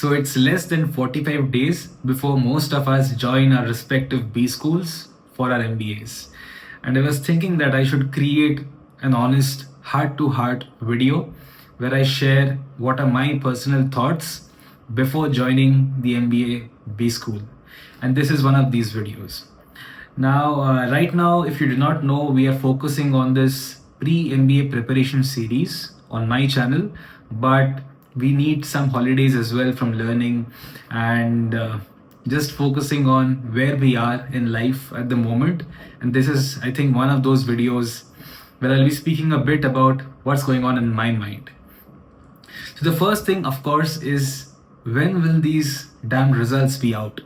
So it's less than 45 days before most of us join our respective B schools for our MBAs. And I was thinking that I should create an honest heart to heart video where I share what are my personal thoughts before joining the MBA B school. And this is one of these videos. Now, right now, if you do not know, we are focusing on this pre-MBA preparation series on my channel, but we need some holidays as well from learning and just focusing on where we are in life at the moment. And this is, I think, one of those videos where I'll be speaking a bit about what's going on in my mind. So the first thing, of course, is when will these damn results be out?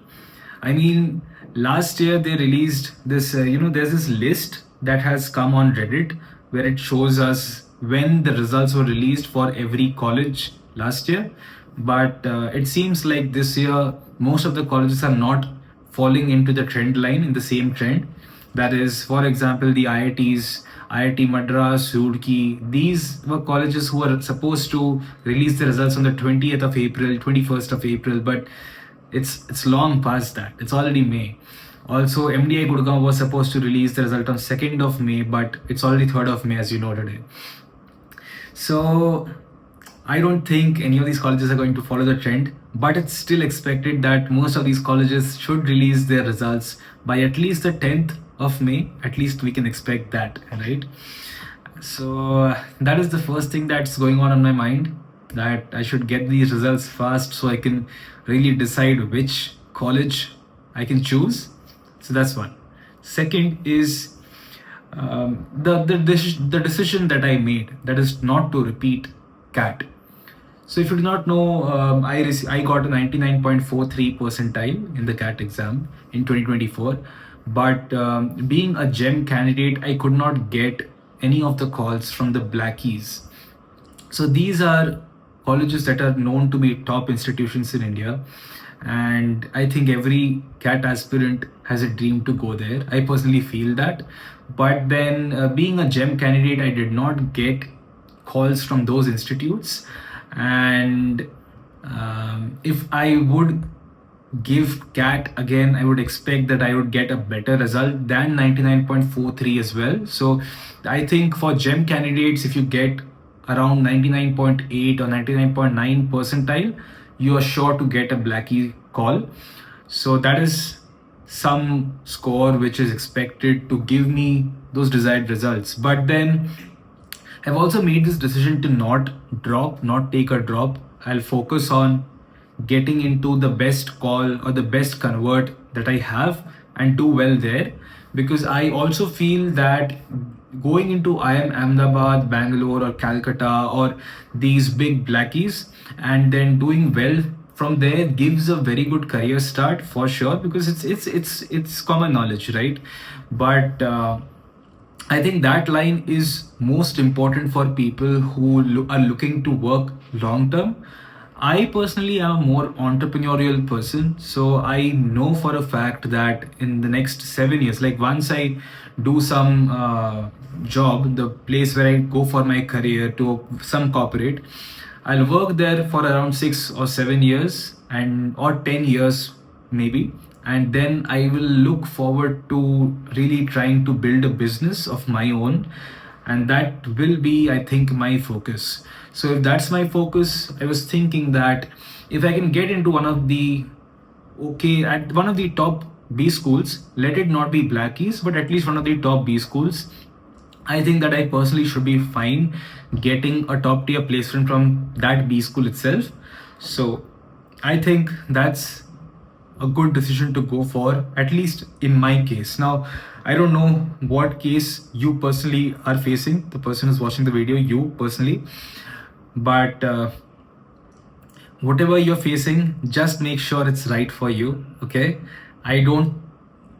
I mean, last year they released this, there's this list that has come on Reddit where it shows us when the results were released for every college last year. But it seems like this year, most of the colleges are not falling into the trend line in the same trend. That is, for example, the IITs, IIT Madras, Roorkee, these were colleges who were supposed to release the results on the 20th of April, 21st of April, but it's long past that. It's already May. Also, MDI Gurgaon was supposed to release the result on 2nd of May, but it's already 3rd of May, as you know today. So I don't think any of these colleges are going to follow the trend, but it's still expected that most of these colleges should release their results by at least the 10th of May. At least we can expect that, right? So that is the first thing that's going on my mind, that I should get these results fast so I can really decide which college I can choose. So that's one. Second is the decision that I made, that is not to repeat CAT. So if you do not know, I got a 99.43 percentile in the CAT exam in 2024. But being a GEM candidate, I could not get any of the calls from the Blackies. So these are colleges that are known to be top institutions in India. And I think every CAT aspirant has a dream to go there. I personally feel that. But then being a GEM candidate, I did not get calls from those institutes. And if I would give CAT again, I would expect that I would get a better result than 99.43 as well. So I think for GEM candidates, if you get around 99.8 or 99.9 percentile, you are sure to get a Blackie call. So that is some score which is expected to give me those desired results. But then I've also made this decision to not take a drop. I'll focus on getting into the best call or the best convert that I have and do well there, because I also feel that going into IIM Ahmedabad, Bangalore or Calcutta or these big Blackies and then doing well from there gives a very good career start for sure, because it's common knowledge, right? But I think that line is most important for people who are looking to work long term. I personally am a more entrepreneurial person, so I know for a fact that in the next 7 years, like once I do some job, the place where I go for my career to some corporate, I'll work there for around 6 or 7 years and or 10 years maybe, and then I will look forward to really trying to build a business of my own, and that will be, I think, my focus. So if that's my focus, I was thinking that if I can get into one of the top B schools, let it not be Blackies, but at least one of the top B schools, I think that I personally should be fine getting a top tier placement from that B school itself. So I think that's a good decision to go for, at least in my case. Now, I don't know what case you personally are facing, the person who's watching the video, you personally, but whatever you're facing, just make sure it's right for you, okay? I don't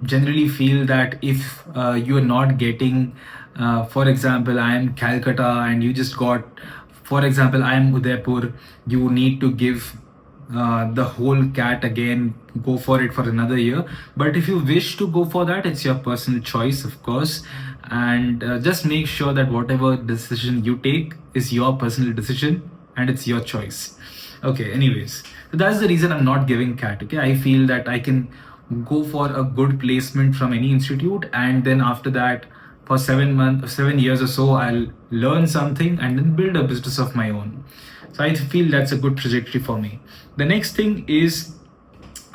generally feel that if you are not getting, for example, I am Calcutta and you just got, for example, I am Udaipur, you need to give the whole CAT again, go for it for another year. But if you wish to go for that, it's your personal choice, of course. And just make sure that whatever decision you take is your personal decision and it's your choice. Okay, anyways, so that's the reason I'm not giving CAT. Okay, I feel that I can go for a good placement from any institute, and then after that, for 7 months, 7 years or so, I'll learn something and then build a business of my own. So I feel that's a good trajectory for me. The next thing is,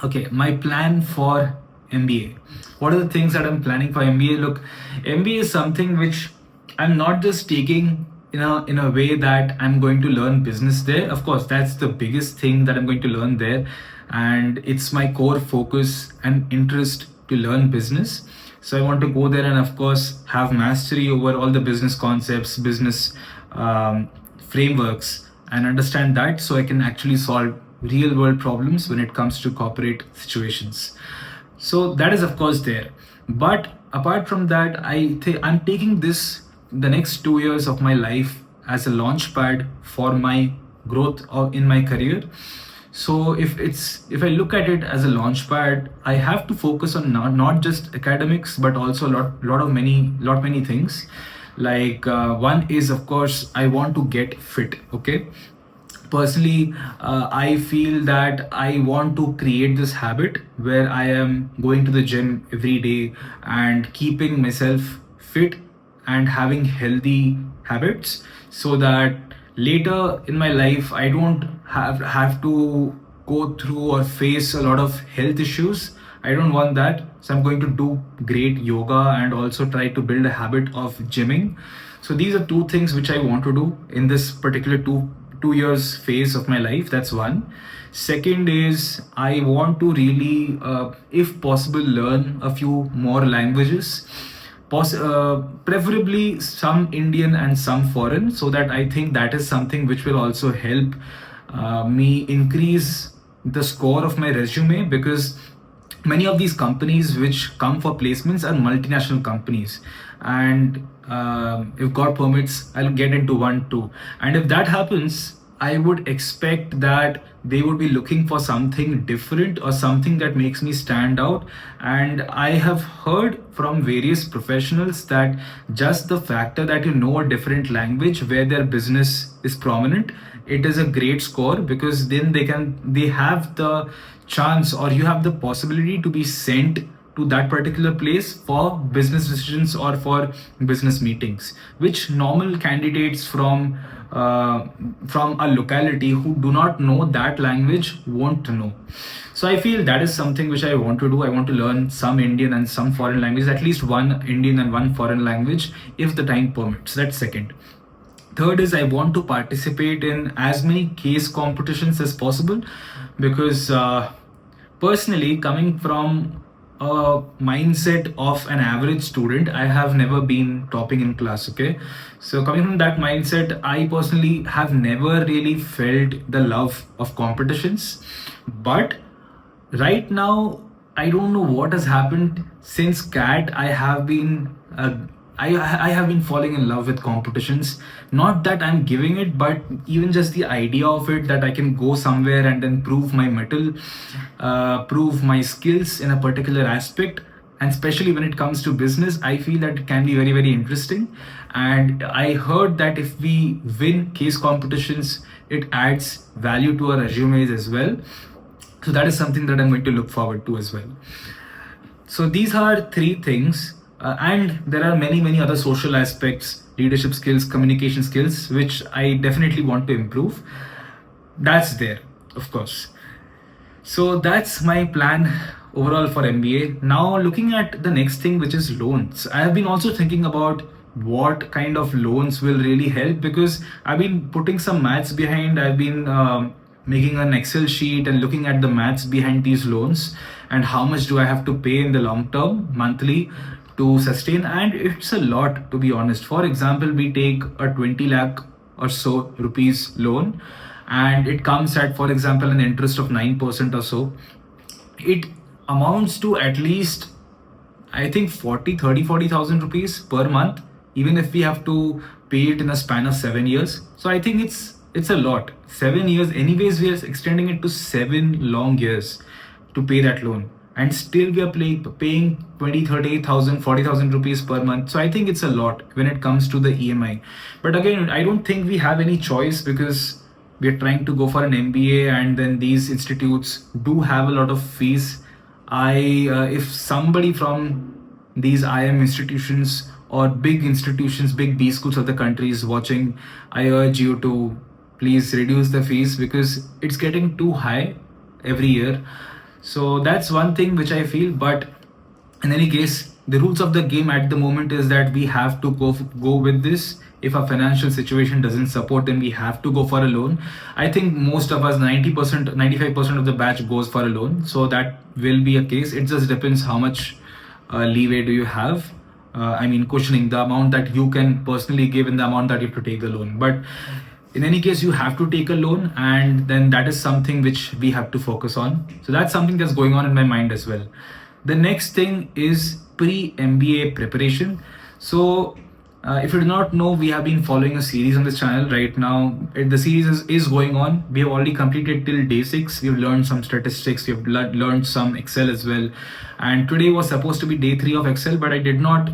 okay, my plan for MBA. What are the things that I'm planning for MBA? Look, MBA is something which I'm not just taking in a way that I'm going to learn business there. Of course, that's the biggest thing that I'm going to learn there, and it's my core focus and interest to learn business. So I want to go there and of course have mastery over all the business concepts, business frameworks, and understand that so I can actually solve real world problems when it comes to corporate situations. So that is of course there. But apart from that, I'm taking this the next 2 years of my life as a launch pad for my growth in my career. So if I look at it as a launch pad, I have to focus on not just academics but also many things. Like one is of course I want to get fit. Okay, personally, I feel that I want to create this habit where I am going to the gym every day and keeping myself fit and having healthy habits, so that later in my life I don't have to go through or face a lot of health issues. I don't want that. So I'm going to do great yoga and also try to build a habit of gymming. So these are two things which I want to do in this particular two years phase of my life. That's one. Second is I want to really, if possible, learn a few more languages. Preferably some Indian and some foreign, so that I think that is something which will also help me increase the score of my resume, because many of these companies which come for placements are multinational companies, and if God permits, I'll get into one too. And if that happens, I would expect that they would be looking for something different or something that makes me stand out. And I have heard from various professionals that just the factor that you know a different language where their business is prominent, it is a great score, because then they have the chance, or you have the possibility to be sent to that particular place for business decisions or for business meetings, which normal candidates from a locality who do not know that language won't know. So I feel that is something which I want to do. I want to learn some Indian and some foreign languages, at least one Indian and one foreign language, if the time permits. That's second. Third is I want to participate in as many case competitions as possible, because personally, coming from a mindset of an average student, I have never been topping in class. Okay, so coming from that mindset, I personally have never really felt the love of competitions. But right now, I don't know what has happened since CAT. I have been falling in love with competitions. Not that I'm giving it, but even just the idea of it, that I can go somewhere and then prove my mettle, prove my skills in a particular aspect. And especially when it comes to business, I feel that it can be very, very interesting. And I heard that if we win case competitions, it adds value to our resumes as well. So that is something that I'm going to look forward to as well. So these are three things, and there are many other social aspects, leadership skills, communication skills, which I definitely want to improve. That's there, of course. So that's my plan overall for MBA. Now looking at the next thing, which is loans. I have been also thinking about what kind of loans will really help, because I've been putting some maths behind. I've been making an Excel sheet and looking at the maths behind these loans and how much do I have to pay in the long term monthly to sustain. And it's a lot, to be honest. For example, we take a 20 lakh or so rupees loan, and it comes at, for example, an interest of 9% or so. It amounts to at least, I think, 40,000 rupees per month, even if we have to pay it in a span of 7 years. So I think it's a lot. 7 years, anyways, we are extending it to 7 long years to pay that loan. And still we are paying 20, 30,000, 40,000 rupees per month. So I think it's a lot when it comes to the EMI. But again, I don't think we have any choice, because we are trying to go for an MBA, and then these institutes do have a lot of fees. If somebody from these IM institutions or big institutions, big B schools of the country is watching, I urge you to please reduce the fees because it's getting too high every year. So that's one thing which I feel. But in any case, the rules of the game at the moment is that we have to go with this. If our financial situation doesn't support, then we have to go for a loan. I think most of us, 90%, 95% of the batch goes for a loan. So that will be a case. It just depends how much leeway do you have. I mean, cushioning the amount that you can personally give in the amount that you have to take the loan. But in any case, you have to take a loan, and then that is something which we have to focus on. So that's something that's going on in my mind as well. The next thing is pre-MBA preparation. So if you do not know, we have been following a series on this channel right now. The series is going on. We have already completed till day 6. We've learned some statistics. We've learned some Excel as well. And today was supposed to be day 3 of Excel, but I did not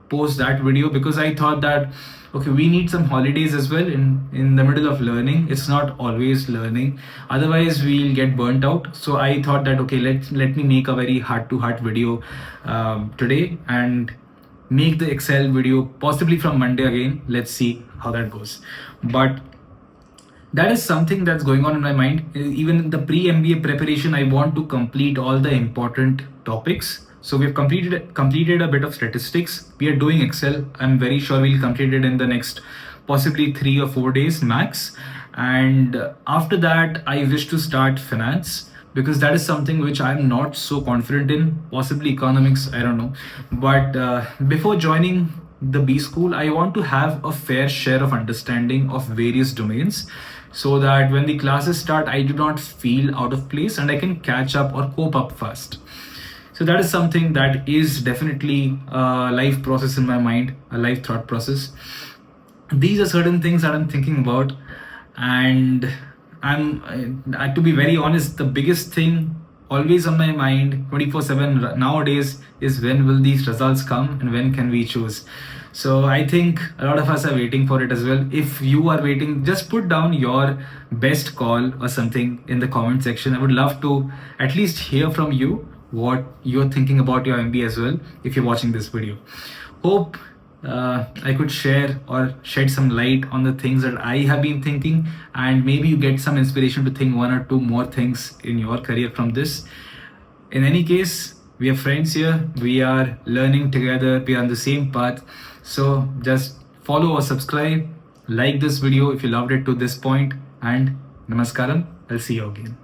post that video because I thought that, okay, we need some holidays as well in the middle of learning. It's not always learning, otherwise we'll get burnt out. So I thought that, okay, let me make a very heart-to-heart video today and make the Excel video possibly from Monday again. Let's see how that goes. But that is something that's going on in my mind. Even in the pre-MBA preparation, I want to complete all the important topics. So we've completed a bit of statistics. We are doing Excel. I'm very sure we'll complete it in the next possibly 3 or 4 days max. And after that, I wish to start finance because that is something which I'm not so confident in. Possibly economics, I don't know. But before joining the B school, I want to have a fair share of understanding of various domains so that when the classes start, I do not feel out of place and I can catch up or cope up fast. So that is something that is definitely a life process in my mind, a life thought process. These are certain things that I'm thinking about, and to be very honest, the biggest thing always on my mind 24/7 nowadays is when will these results come and when can we choose. So I think a lot of us are waiting for it as well. If you are waiting, just put down your best call or something in the comment section. I would love to at least hear from you what you're thinking about your MBA as well if you're watching this video. Hope I could share or shed some light on the things that I have been thinking, and maybe you get some inspiration to think 1 or 2 more things in your career from this. In any case, we are friends here. We are learning together. We are on the same path. So just follow or subscribe, like this video if you loved it to this point, and namaskaram. I'll see you again.